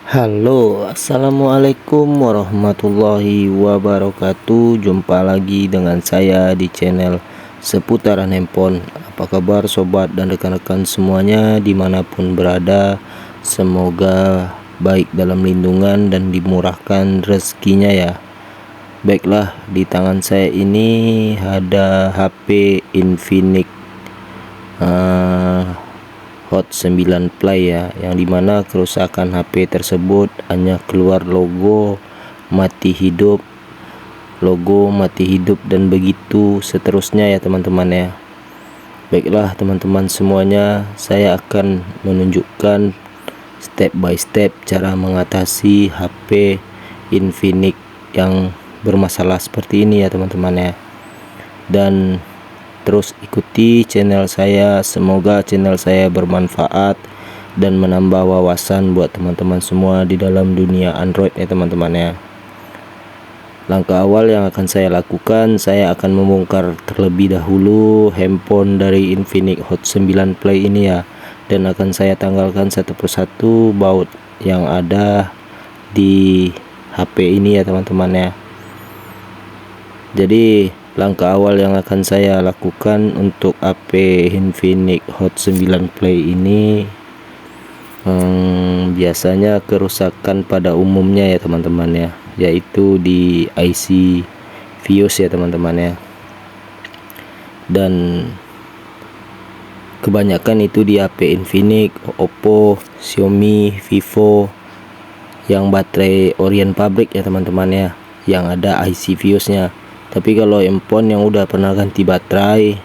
Halo, assalamualaikum warahmatullahi wabarakatuh. Jumpa lagi dengan saya di channel seputaran handphone. Apa kabar sobat dan rekan-rekan semuanya dimanapun berada? Semoga baik dalam lindungan dan dimurahkan rezekinya ya. Baiklah, di tangan saya ini ada HP Infinix Hot 9 Play ya, yang dimana kerusakan HP tersebut hanya keluar logo mati hidup, dan begitu seterusnya ya teman-teman ya. Baiklah teman-teman semuanya, saya akan menunjukkan step by step cara mengatasi HP Infinix yang bermasalah seperti ini ya teman-teman ya. Dan terus ikuti channel saya, semoga channel saya bermanfaat dan menambah wawasan buat teman-teman semua di dalam dunia Android ya teman-teman ya. Langkah awal yang akan saya lakukan, saya akan membongkar terlebih dahulu handphone dari Infinix Hot 9 Play ini ya, dan akan saya tanggalkan satu persatu baut yang ada di HP ini ya teman-teman ya. Jadi langkah awal yang akan saya lakukan untuk HP Infinix Hot 9 Play ini, biasanya kerusakan pada umumnya ya teman-teman ya, yaitu di IC BIOS ya teman-teman ya. Dan kebanyakan itu di HP Infinix, Oppo, Xiaomi, Vivo yang baterai Orient pabrik ya teman-teman ya, yang ada IC BIOS nya. Tapi kalau handphone yang udah pernah ganti baterai,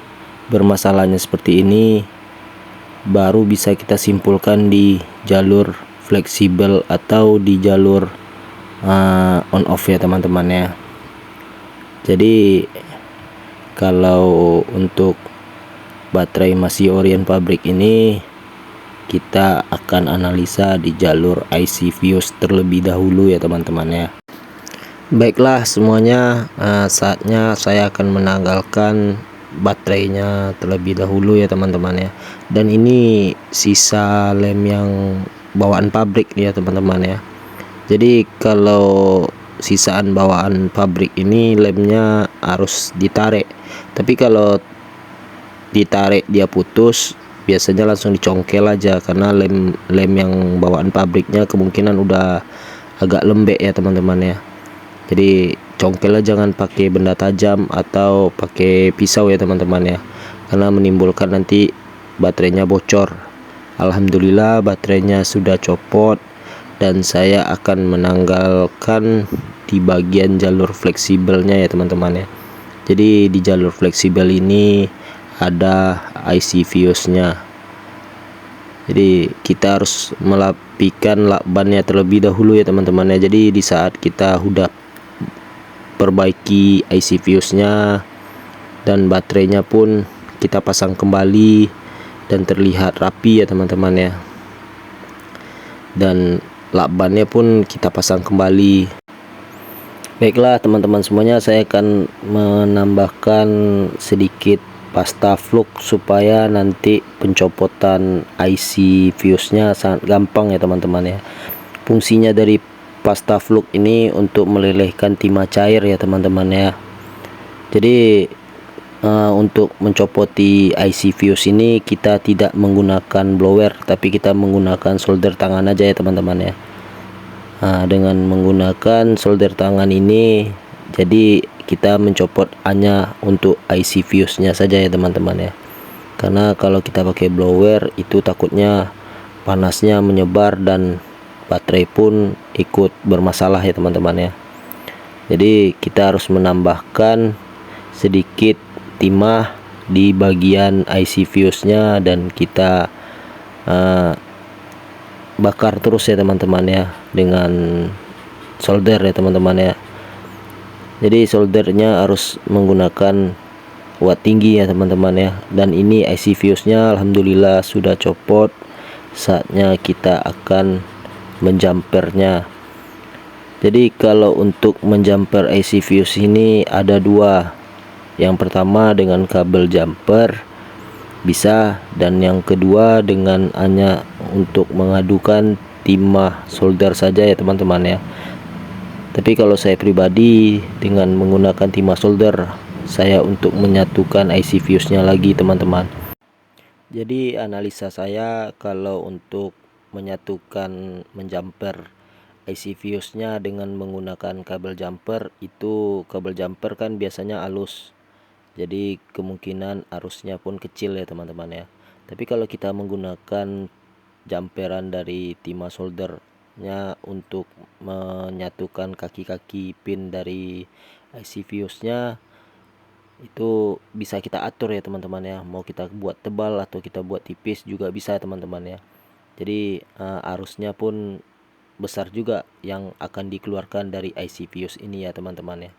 bermasalahnya seperti ini, baru bisa kita simpulkan di jalur fleksibel atau di jalur on off ya teman-teman ya. Jadi kalau untuk baterai masih Orient pabrik ini, kita akan analisa di jalur IC BIOS terlebih dahulu ya teman-teman ya. Baiklah semuanya, saatnya saya akan menanggalkan baterainya terlebih dahulu ya teman-teman ya. Dan ini sisa lem yang bawaan pabrik ya teman-teman ya. Jadi kalau sisaan bawaan pabrik ini lemnya harus ditarik, tapi kalau ditarik dia putus, biasanya langsung dicongkel aja, karena lem yang bawaan pabriknya kemungkinan udah agak lembek ya teman-teman ya. Jadi congkelnya jangan pakai benda tajam atau pakai pisau ya teman-teman ya, karena menimbulkan nanti baterainya bocor. Alhamdulillah baterainya sudah copot, dan saya akan menanggalkan di bagian jalur fleksibelnya ya teman-teman ya. Jadi di jalur fleksibel ini ada IC BIOS nya. Jadi kita harus melapikan lakbannya terlebih dahulu ya teman-teman ya. Jadi di saat kita udah perbaiki IC BIOS nya dan baterainya pun kita pasang kembali dan terlihat rapi ya teman-teman ya. Dan lakbannya pun kita pasang kembali. Baiklah teman-teman semuanya, saya akan menambahkan sedikit pasta flux supaya nanti pencopotan IC BIOS nya sangat gampang ya teman-teman ya. Fungsinya dari pasta flux ini untuk melelehkan timah cair ya teman-teman ya. Jadi untuk mencopoti IC BIOS ini kita tidak menggunakan blower, tapi kita menggunakan solder tangan aja ya teman-teman ya. Dengan menggunakan solder tangan ini, jadi kita mencopot hanya untuk IC BIOS nya saja ya teman-teman ya. Karena kalau kita pakai blower itu takutnya panasnya menyebar dan baterai pun ikut bermasalah ya teman-teman ya. Jadi kita harus menambahkan sedikit timah di bagian IC BIOS nya dan kita bakar terus ya teman-teman ya dengan solder ya teman-teman ya. Jadi soldernya harus menggunakan watt tinggi ya teman-teman ya. Dan ini IC BIOS nya alhamdulillah sudah copot. Saatnya kita akan menjumpernya. Jadi kalau untuk menjumper IC BIOS ini ada dua. Yang pertama dengan kabel jumper bisa, dan yang kedua dengan hanya untuk mengadukan timah solder saja ya teman-teman ya. Tapi kalau saya pribadi dengan menggunakan timah solder, saya untuk menyatukan IC fuse-nya lagi teman-teman. Jadi analisa saya kalau untuk menyatukan menjumper IC fuse-nya dengan menggunakan kabel jumper, itu kabel jumper kan biasanya halus, jadi kemungkinan arusnya pun kecil ya teman-teman ya. Tapi kalau kita menggunakan jumperan dari timah soldernya untuk menyatukan kaki-kaki pin dari IC fuse-nya, itu bisa kita atur ya teman-teman ya, mau kita buat tebal atau kita buat tipis juga bisa teman-teman ya. Jadi arusnya pun besar juga yang akan dikeluarkan dari IC fuse ini ya teman-teman ya.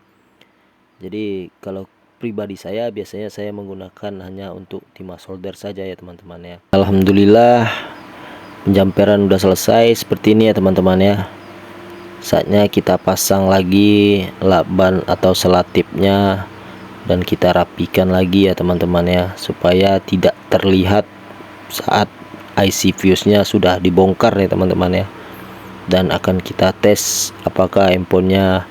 Jadi kalau pribadi saya biasanya saya menggunakan hanya untuk timah solder saja ya teman-teman ya. Alhamdulillah penjamperan udah selesai seperti ini ya teman-teman ya. Saatnya kita pasang lagi lakban atau selatipnya dan kita rapikan lagi ya teman-teman ya, supaya tidak terlihat saat IC fuse-nya sudah dibongkar ya teman-teman ya. Dan akan kita tes apakah handphonenya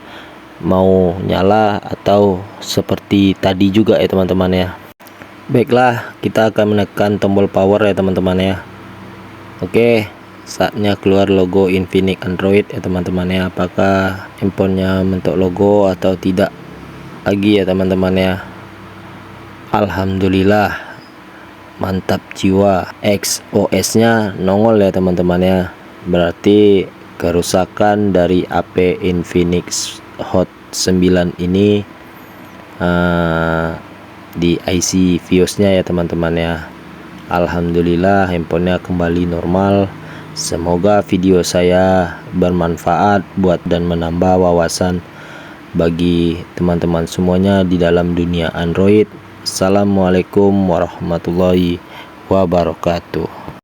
mau nyala atau seperti tadi juga ya teman-teman ya. Baiklah, kita akan menekan tombol power ya teman-teman ya. Oke, saatnya keluar logo Infinix Android ya teman-teman ya. Apakah handphonenya bentuk logo atau tidak lagi ya teman-teman ya. Alhamdulillah, mantap jiwa. XOS nya nongol ya teman-teman ya. Berarti kerusakan dari HP Infinix Hot 9 ini di IC fuse-nya ya teman-teman ya. Alhamdulillah handphonenya kembali normal. Semoga video saya bermanfaat buat dan menambah wawasan bagi teman-teman semuanya di dalam dunia Android. Assalamualaikum warahmatullahi wabarakatuh.